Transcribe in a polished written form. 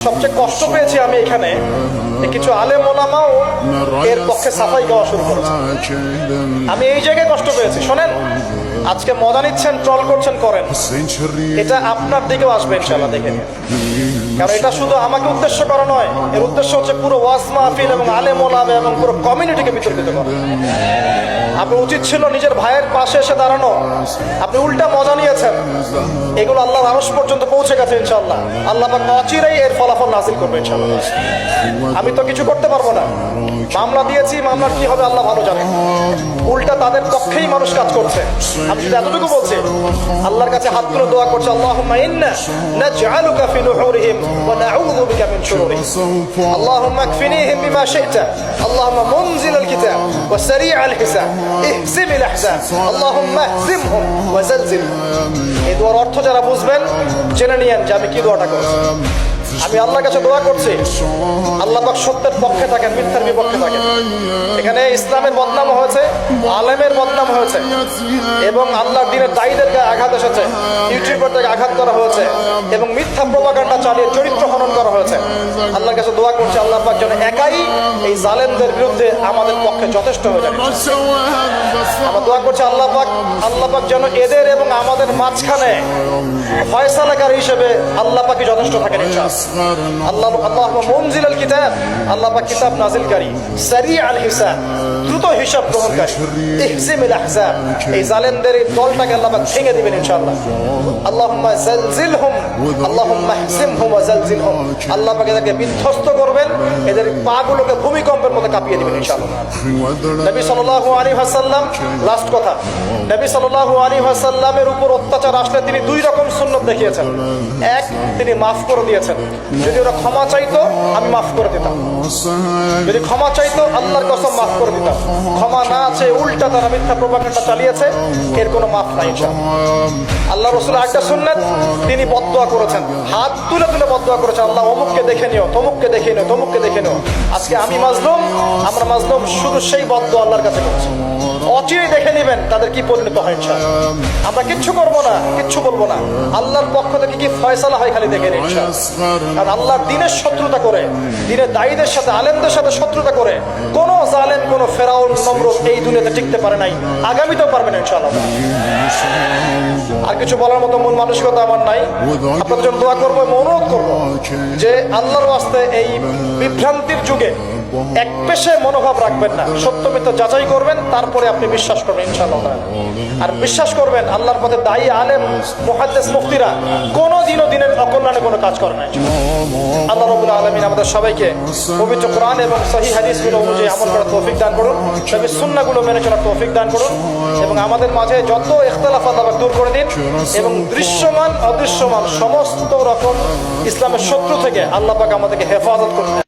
সবচেয়ে কষ্ট পেয়েছি আমি এখানে কিছু আলেম ওলামাও এর পক্ষে সাফাই গাওয়া শুরু করেছে। আমি এই জায়গায় কষ্ট পেয়েছি। শোনেন, আজকে মজা নিচ্ছেন, ট্রল করছেন, করেন, এটা আপনার দিকেও আসবে ইনশাআল্লাহ, দেখে নিন। কারণ এটা শুধু আমাকে উদ্দেশ্য করা নয়, এর উদ্দেশ্য হচ্ছে পুরো ওয়াজ মাহফিল এবং আলেম ওলামা এবং পুরো কমিউনিটিকে বিতর্কিত করা। আপনার উচিত ছিল নিজের ভাইয়ের পাশে এসে দাঁড়ানো, আপনি উল্টা মজা নিয়েছেন। এগুলো আল্লাহর আরশ পর্যন্ত পৌঁছে গেছে ইনশাআল্লাহ। আল্লাহ পাক অচিরেই এর ফলাফল নাযিল করবে ইনশাআল্লাহ। আমি তো কিছু করতে পারবো না, মামলা দিয়েছি, মামলার কি হবে আল্লাহ ভালো জানে। উল্টা তাদের পক্ষেই মানুষ কাজ করছে। আমি শুধু এতটুকু বলছি, আল্লাহর কাছে হাত তুলে দোয়া করছে, আল্লাহুম্মা ইন্না নাজআলুকা ফি নুহুরিহিম ওয়া নাউযু বিকা মিন শুরুরিহিম, আল্লাহুম্মা কফিনিহিম বিমা শি'তা, আল্লাহুম্মা মুনজিলাল কিতাব ওয়া সারি'আল হিসাব, ইহজিমিল আহজাব, আল্লাহুম্মা ইহজিমহুম ওয়া জালজিলহুম। এই দোয়ার অর্থ যারা বুঝবেন জেনে নিয়েন যে আমি কি দোয়াটা করছি। আমি আল্লাহর কাছে দোয়া করছি, আল্লাহ পাক সত্যের পক্ষে থাকেন, মিথ্যার বিপক্ষে থাকেন। এখানে ইসলামের বদনাম হয়েছে, আলেমের বদনাম হয়েছে, এবং আল্লাহর দ্বীনের দায়ীদের গায়ে আঘাত এসেছে, ইউটিউবারদেরকে আঘাত করা হয়েছে, এবং মিথ্যা প্রপাগান্ডা চালিয়ে চরিত্র হনন করা হয়েছে। আল্লাহর কাছে দোয়া করছি, আল্লাহ পাক যেন একাই এই জালেমদের বিরুদ্ধে আমাদের পক্ষে যথেষ্ট হয়ে যায়। আমরা দোয়া করছি আল্লাহ পাক যেন এদের এবং আমাদের মাঝখানে ফয়সালাকারী হিসেবে আল্লাহ পাকই যথেষ্ট থাকেন ইনশাআল্লাহ। আল্লাহুম্মা মুনজিলাল কিতাব, আল্লাহ পাক কিতাব নাযিলকারী, সারি'আল হিসাব, দ্রুত হিসাব গ্রহণকারী, ইহজিমিল আহজাব, এই জালেমদের এই দলটাকে আল্লাহ পাক ভেঙে দিবেন ইনশাআল্লাহ। আল্লাহুম্মা জালজিলহুম, আল্লাহুম্মা ইহজিমহুম ওয়া জালজিলহুম, আল্লাহ পাক এদেরকে বিধ্বস্ত করবেন, এদের পাগুলোকে ভূমিকম্পের মতো কাঁপিয়ে দিবেন ইনশাআল্লাহ। নবী সাল্লাল্লাহু আলাইহি ওয়াসাল্লাম, লাস্ট কথা, নবী সাল্লাল্লাহু আলাইহি ওয়াসাল্লামের উপর অত্যাচার আসলে তিনি দুই রকম সুন্নাত দেখিয়েছেন। এক, তিনি মাফ করে দিয়েছেন। যদি ওরা ক্ষমা চাইতো আমি মাফ করে দিতাম, যদি ক্ষমা চাইতো আল্লাহর কসম মাফ করে দিতাম। ক্ষমা না আছে, উল্টা তারা মিথ্যা প্রপাগান্ডা চালিয়েছে, এর কোনো মাফ নাই ইনশাআল্লাহ। আল্লাহ রাসূল একটা সুন্নাত, তিনি বদদোয়া করেছেন, হাত তুলে তুলে বদদোয়া করেছেন, আল্লাহ অমুককে দেখে নিও, তমুককে দেখে নিও, তমুককে দেখে নিও। আজকে আমি মাজলুম, আমরা মাজলুম, শুধু সেই বদদোয়া আল্লাহর কাছে করছি। অচিরেই দেখে নেবেন তাদের কি পরিণত হয় ইনশাআল্লাহ। আমরা কিচ্ছু করবো না, কিচ্ছু বলবো না, আল্লাহর পক্ষ থেকে কি ফয়সালা হয় খালি দেখে নিন ইনশাআল্লাহ। আর আল্লাহর দ্বীনের শত্রুতা করে, দ্বীনের দায়ীদের সাথে, আলেমদের সাথে শত্রুতা করে কোন জালেম, কোন ফেরাউন, নমরুদ এই দুনিয়াতে টিকতে পারে নাই, আগামীতেও পারবে না ইনশাআল্লাহ। আর কিছু বলার মতো মন মানসিকতা আমার নাই। আপনাদের জন্য দোয়া করবো, অনুরোধ করবো যে আল্লাহর ওয়াস্তে এই বিভ্রান্তির যুগে এক পেশে মনোভাব রাখবেন না, সত্য মিথ্যা যাচাই করবেন, তারপরে আপনি বিশ্বাস করবেন ইনশাআল্লাহ। আর বিশ্বাস করবেন আল্লাহর পথে দায়ী আলেম, মুহাদ্দিস, মুফতিরা কোনোদিনও দিনের অকল্যাণে কোনো কাজ করে না। আল্লাহ রাব্বুল আলামিন আমাদের সবাইকে পবিত্র কোরআন এবং সহিহ হাদিসগুলো অনুযায়ী আমল করার তৌফিক দান করুন, নবীর সুন্নাহগুলো মেনে চলার তৌফিক দান করুন, এবং আমাদের মাঝে যত ইখতিলাফ আল্লাহ দূর করে দিন, এবং দৃশ্যমান অদৃশ্যমান সমস্ত রকম ইসলামের শত্রু থেকে আল্লাহ পাক আমাদেরকে হেফাজত করুন।